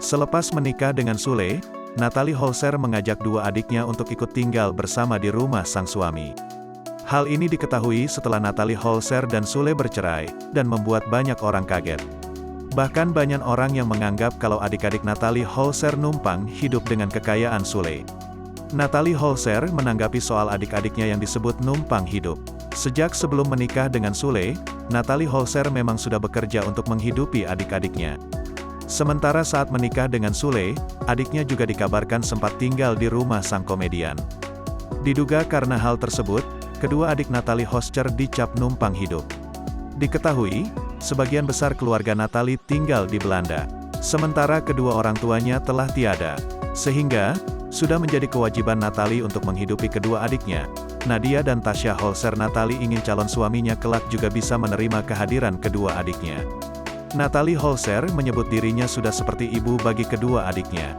Selepas menikah dengan Sule, Natalie Holzer mengajak dua adiknya untuk ikut tinggal bersama di rumah sang suami. Hal ini diketahui setelah Natalie Holzer dan Sule bercerai, dan membuat banyak orang kaget. Bahkan banyak orang yang menganggap kalau adik-adik Natalie Holzer numpang hidup dengan kekayaan Sule. Natalie Holzer menanggapi soal adik-adiknya yang disebut numpang hidup. Sejak sebelum menikah dengan Sule, Natalie Holzer memang sudah bekerja untuk menghidupi adik-adiknya. Sementara saat menikah dengan Sule, adiknya juga dikabarkan sempat tinggal di rumah sang komedian. Diduga karena hal tersebut, kedua adik Natalie Holzer dicap numpang hidup. Diketahui, sebagian besar keluarga Natalie tinggal di Belanda. Sementara kedua orang tuanya telah tiada. Sehingga, sudah menjadi kewajiban Natalie untuk menghidupi kedua adiknya. Nadia dan Tasya Holzer. Natalie ingin calon suaminya kelak juga bisa menerima kehadiran kedua adiknya. Natalie Holzer menyebut dirinya sudah seperti ibu bagi kedua adiknya.